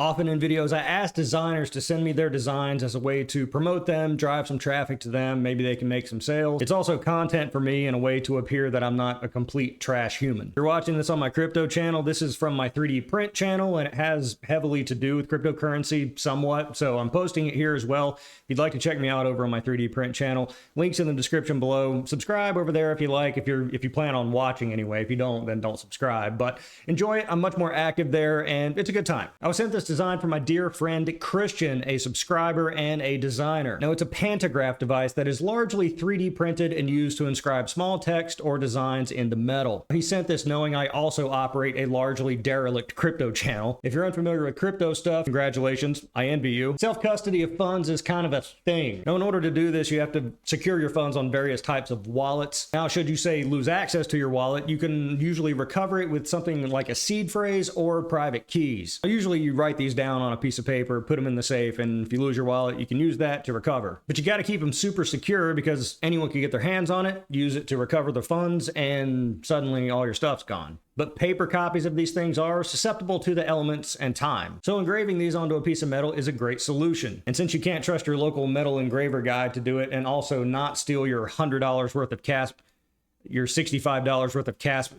Often in videos, I ask designers to send me their designs as a way to promote them, drive some traffic to them, maybe they can make some sales. It's also content for me and a way to appear that I'm not a complete trash human. If you're watching this on my crypto channel, this is from my 3D print channel, and it has heavily to do with cryptocurrency somewhat, so I'm posting it here as well. If you'd like to check me out over on my 3D print channel, links in the description below. Subscribe over there if you like, if you plan on watching anyway. If you don't, then don't subscribe, but enjoy it. I'm much more active there, and it's a good time. I was sent this design from my dear friend Christian, a subscriber and a designer. Now, it's a pantograph device that is largely 3D printed and used to inscribe small text or designs into metal. He sent this knowing I also operate a largely derelict crypto channel. If you're unfamiliar with crypto stuff, congratulations, I envy you. Self-custody of funds is kind of a thing. Now, in order to do this, you have to secure your funds on various types of wallets. Now, should you say lose access to your wallet, you can usually recover it with something like a seed phrase or private keys. Usually you write these down on a piece of paper, put them in the safe, and if you lose your wallet, you can use that to recover. But you got to keep them super secure because anyone can get their hands on it, use it to recover the funds, and suddenly all your stuff's gone. But paper copies of these things are susceptible to the elements and time. So engraving these onto a piece of metal is a great solution. And since you can't trust your local metal engraver guy to do it and also not steal your $100 worth of CASP, your $65 worth of CASP,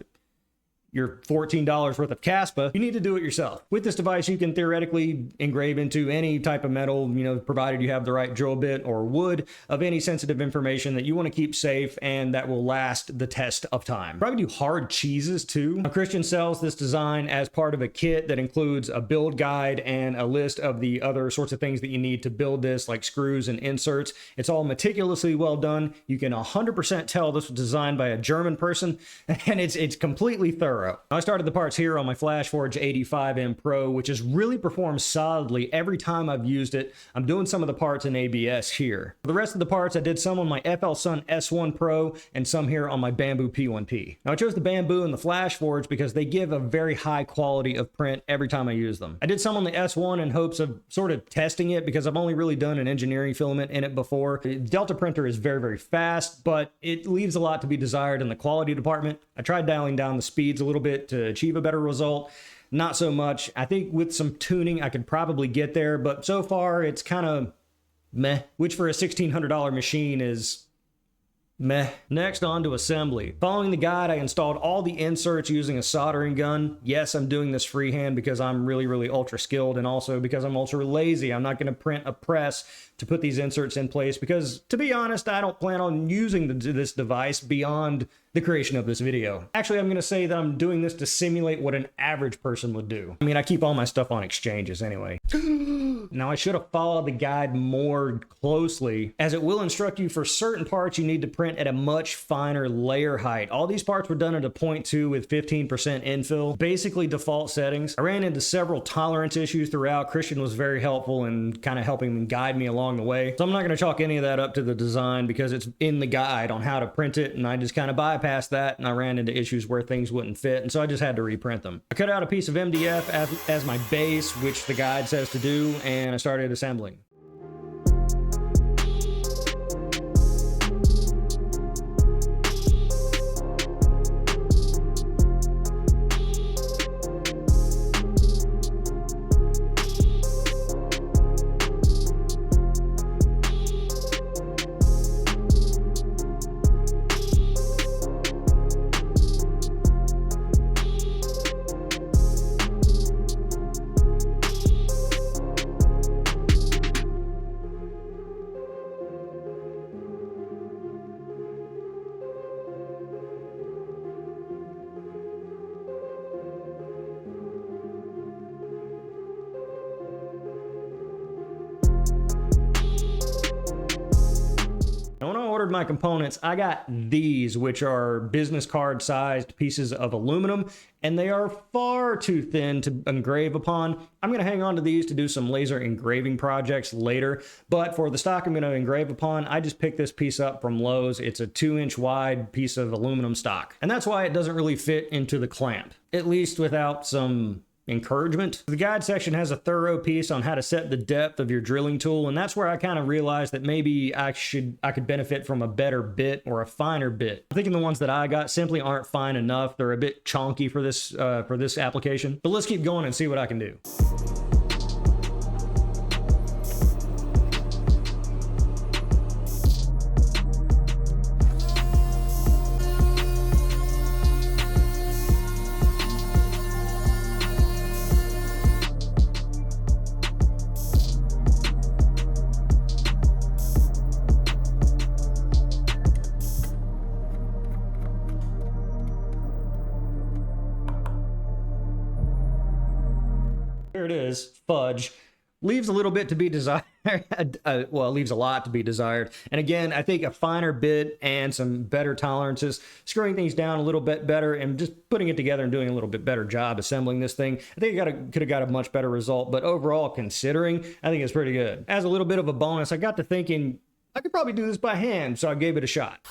your $14 worth of CASPA, you need to do it yourself. With this device, you can theoretically engrave into any type of metal, provided you have the right drill bit or wood of any sensitive information that you want to keep safe and that will last the test of time. Probably do hard cheeses too. Now, Christian sells this design as part of a kit that includes a build guide and a list of the other sorts of things that you need to build this, like screws and inserts. It's all meticulously well done. You can 100% tell this was designed by a German person, and it's completely thorough. I started the parts here on my FlashForge 85M Pro, which has really performed solidly every time I've used it. I'm doing some of the parts in ABS here. For the rest of the parts, I did some on my FL Sun S1 Pro and some here on my Bamboo P1P. Now, I chose the Bamboo and the FlashForge because they give a very high quality of print every time I use them. I did some on the S1 in hopes of sort of testing it because I've only really done an engineering filament in it before. The Delta printer is very, very fast, but it leaves a lot to be desired in the quality department. I tried dialing down the speeds a little bit to achieve a better result. Not so much. I think with some tuning, I could probably get there, but so far it's kind of meh, which for a $1,600 machine is meh. Next, on to assembly. Following the guide, I installed all the inserts using a soldering gun. Yes, I'm doing this freehand because I'm really, really ultra skilled, and also because I'm ultra lazy. I'm not going to print a press to put these inserts in place because, to be honest, I don't plan on using this device beyond the creation of this video. Actually, I'm going to say that I'm doing this to simulate what an average person would do. I mean, I keep all my stuff on exchanges anyway. Now, I should have followed the guide more closely, as it will instruct you for certain parts you need to print at a much finer layer height. All these parts were done at a 0.2 with 15% infill, basically default settings. I ran into several tolerance issues throughout. Christian was very helpful in kind of helping guide me along the way. So I'm not going to chalk any of that up to the design because it's in the guide on how to print it, and I just kind of bypassed that, and I ran into issues where things wouldn't fit, and so I just had to reprint them. I cut out a piece of MDF as my base, which the guide says to do, and I started assembling. Now, when I ordered my components, I got these, which are business card sized pieces of aluminum, and they are far too thin to engrave upon. I'm going to hang on to these to do some laser engraving projects later, but for the stock I'm going to engrave upon, I just picked this piece up from Lowe's. It's a 2-inch wide piece of aluminum stock, and that's why it doesn't really fit into the clamp, at least without some encouragement. The guide section has a thorough piece on how to set the depth of your drilling tool, and that's where I kind of realized that maybe I could benefit from a better bit or a finer bit. I'm thinking the ones that I got simply aren't fine enough. They're a bit chonky for this application. But let's keep going and see what I can do. Here it is, fudge. Leaves a little bit to be desired. Well, it leaves a lot to be desired. And again, I think a finer bit and some better tolerances, screwing things down a little bit better and just putting it together and doing a little bit better job assembling this thing. I think I could have got a much better result, but overall, considering, I think it's pretty good. As a little bit of a bonus, I got to thinking I could probably do this by hand, so I gave it a shot.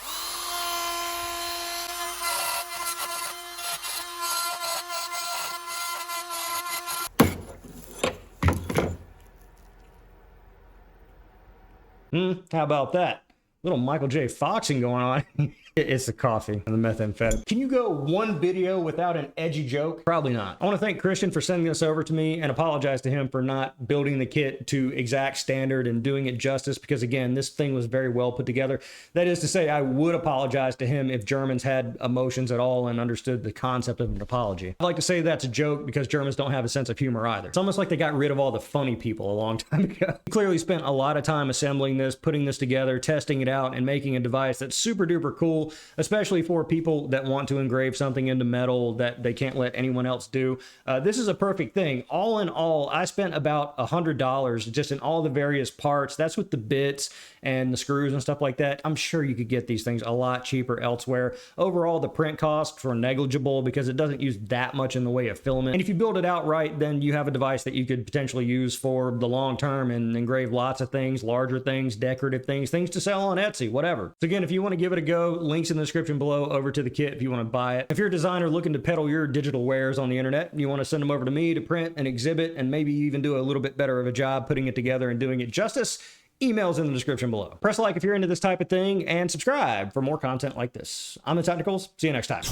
How about that? Little Michael J. Foxing going on. It's the coffee and the methamphetamine. Can you go one video without an edgy joke? Probably not. I want to thank Christian for sending this over to me and apologize to him for not building the kit to exact standard and doing it justice, because again, this thing was very well put together. That is to say, I would apologize to him if Germans had emotions at all and understood the concept of an apology. I like to say that's a joke because Germans don't have a sense of humor either. It's almost like they got rid of all the funny people a long time ago. He clearly spent a lot of time assembling this, putting this together, testing it out, and making a device that's super duper cool, especially for people that want to engrave something into metal that they can't let anyone else do. This is a perfect thing. All in all, I spent about $100 just in all the various parts. That's with the bits and the screws and stuff like that. I'm sure you could get these things a lot cheaper elsewhere. Overall, the print costs were negligible because it doesn't use that much in the way of filament. And if you build it out right, then you have a device that you could potentially use for the long term and engrave lots of things, larger things, decorative things, things to sell on Etsy, whatever. So again, if you want to give it a go, links in the description below over to the kit if you want to buy it. If you're a designer looking to peddle your digital wares on the internet and you want to send them over to me to print and exhibit and maybe even do a little bit better of a job putting it together and doing it justice, emails in the description below. Press like if you're into this type of thing and subscribe for more content like this. I'm TheTechnicals. See you next time.